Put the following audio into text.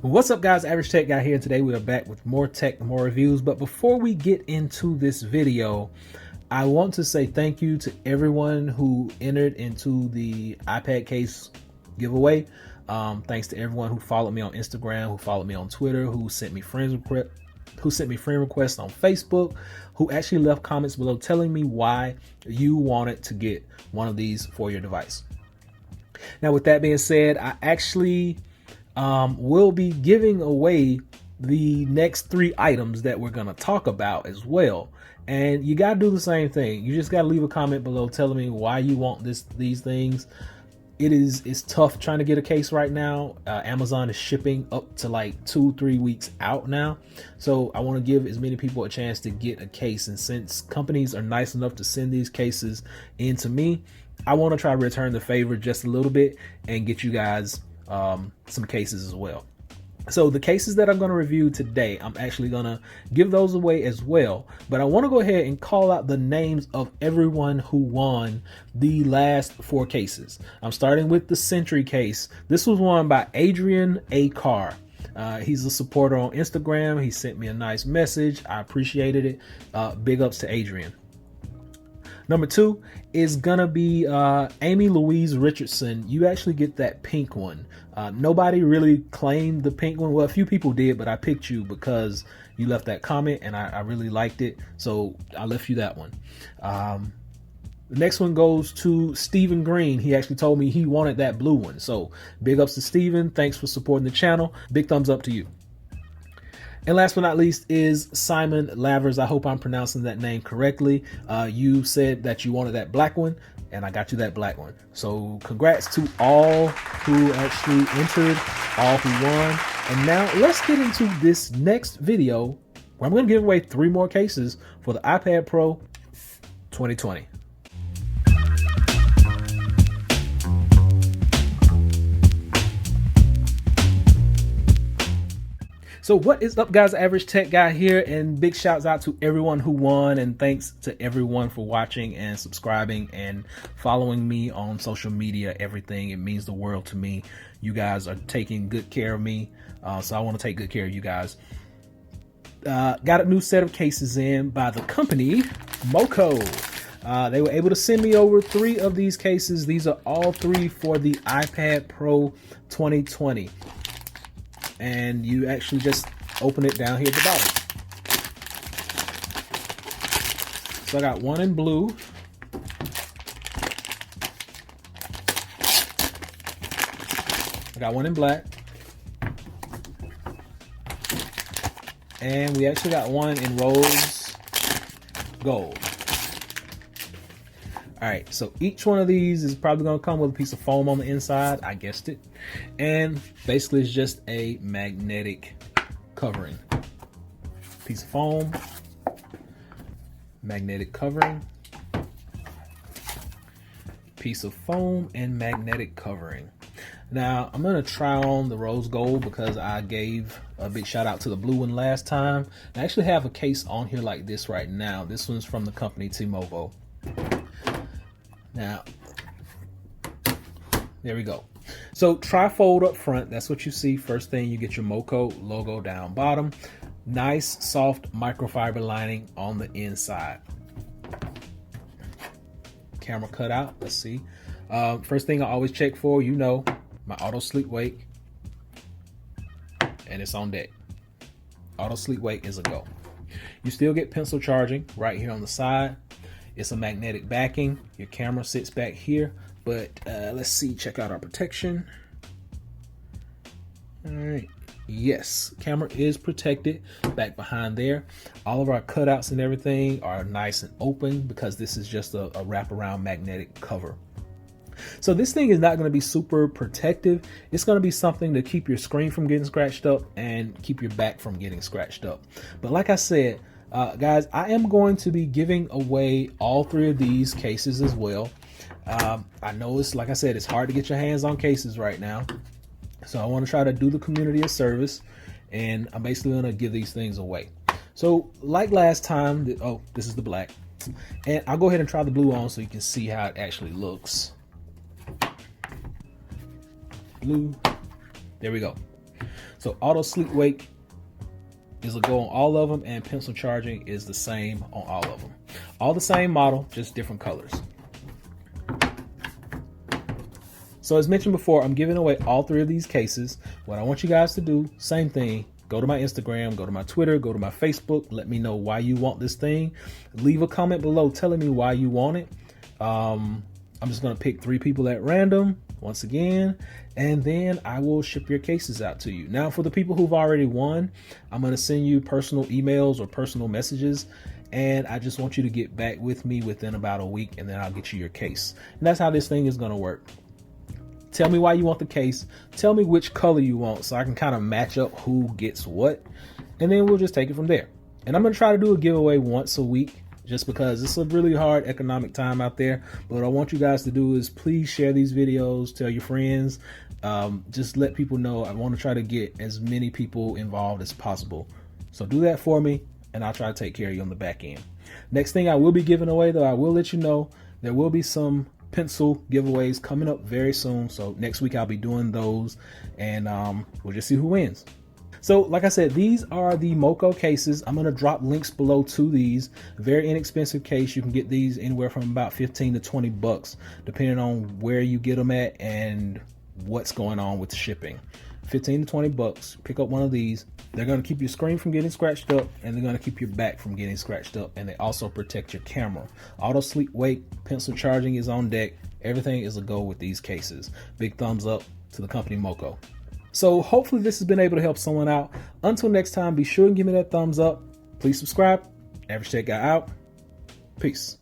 What's up, guys? Average Tech Guy here. Today we are back with more tech, more reviews. But before we get into this video, I want to say thank you to everyone who entered into the iPad case giveaway. Thanks to everyone who followed me on Instagram, who followed me on Twitter, who sent me friend requests on Facebook, who actually left comments below telling me why you wanted to get one of these for your device. Now, with that being said, I actually we'll be giving away the next 3 items that we're going to talk about as well. And you got to do the same thing. You just got to leave a comment below telling me why you want these things. It's tough trying to get a case right now. Amazon is shipping up to like 2-3 weeks out now. So I want to give as many people a chance to get a case. And since companies are nice enough to send these cases in to me, I want to try to return the favor just a little bit and get you guys some cases as well. So the cases that I'm going to review today, I'm actually going to give those away as well. But I want to go ahead and call out the names of everyone who won the last 4 cases. I'm starting with the Sentry case. This was won by Adrian A. Carr. He's a supporter on Instagram. He sent me a nice message. I appreciated it. Big ups to Adrian. Number 2 is gonna be Amy Louise Richardson. You actually get that pink one. Nobody really claimed the pink one. Well, a few people did, but I picked you because you left that comment and I really liked it. So I left you that one. The next one goes to Stephen Green. He actually told me he wanted that blue one. So big ups to Stephen. Thanks for supporting the channel. Big thumbs up to you. And last but not least is Simon Lavers. I hope I'm pronouncing that name correctly. You said that you wanted that black one, and I got you that black one. So congrats to all who actually entered, all who won. And now let's get into this next video where I'm going to give away 3 more cases for the iPad Pro 2020. So what is up, guys? Average Tech Guy here, and big shouts out to everyone who won, and thanks to everyone for watching and subscribing and following me on social media, everything. It means the world to me. You guys are taking good care of me, so I want to take good care of you guys. Got a new set of cases in by the company Moko. They were able to send me over 3 of these cases. These are all 3 for the iPad Pro 2020. And you actually just open it down here at the bottom. So I got one in blue. I got one in black. And we actually got one in rose gold. All right, so each one of these is probably going to come with a piece of foam on the inside. I guessed it. And basically it's just a magnetic covering. Piece of foam, magnetic covering, piece of foam, and magnetic covering. Now I'm going to try on the rose gold because I gave a big shout out to the blue one last time. I actually have a case on here like this right now. This one's from the company Moko. Now, there we go. So Trifold up front, that's what you see. First thing, you get your Moko logo down bottom. Nice, soft microfiber lining on the inside. Camera cut out, let's see. First thing I always check for, my auto sleep wake. And it's on deck. Auto sleep wake is a go. You still get pencil charging right here on the side. It's a magnetic backing. Your camera sits back here, but let's see, check out our protection. All right, yes, camera is protected back behind there. All of our cutouts and everything are nice and open because this is just a wraparound magnetic cover. So this thing is not going to be super protective. It's going to be something to keep your screen from getting scratched up and keep your back from getting scratched up. But like I said, guys, I am going to be giving away all 3 of these cases as well. I know it's, like I said, it's hard to get your hands on cases right now. So I want to try to do the community a service, and I'm basically going to give these things away. So like last time, this is the black. And I'll go ahead and try the blue on so you can see how it actually looks. Blue. There we go. So auto sleep wake is a go on all of them, and pencil charging is the same on all of them. All the same model, just different colors. So as mentioned before, I'm giving away all 3 of these cases. What I want you guys to do, same thing, go to my Instagram, go to my Twitter, go to my Facebook, let me know why you want this thing. Leave a comment below telling me why you want it. I'm just gonna pick 3 people at random, once again, and then I will ship your cases out to you. Now, for the people who've already won, I'm gonna send you personal emails or personal messages, and I just want you to get back with me within about a week, and then I'll get you your case. And that's how this thing is gonna work. Tell me why you want the case. Tell me which color you want so I can kind of match up who gets what, and then we'll just take it from there. And I'm gonna try to do a giveaway once a week, just because it's a really hard economic time out there. But what I want you guys to do is please share these videos, tell your friends, just let people know. I want to try to get as many people involved as possible. So do that for me, and I'll try to take care of you on the back end. Next thing I will be giving away, though, I will let you know there will be some pencil giveaways coming up very soon. So next week I'll be doing those, and we'll just see who wins. So like I said, these are the Moko cases. I'm going to drop links below to these. Very inexpensive case. You can get these anywhere from about 15 to 20 bucks, depending on where you get them at and what's going on with the shipping. 15 to 20 bucks. Pick up one of these. They're going to keep your screen from getting scratched up, and they're going to keep your back from getting scratched up, and they also protect your camera. Auto sleep wake, pencil charging is on deck. Everything is a go with these cases. Big thumbs up to the company Moko. So hopefully this has been able to help someone out. Until next time, be sure and give me that thumbs up. Please subscribe. Average Tech Guy out. Peace.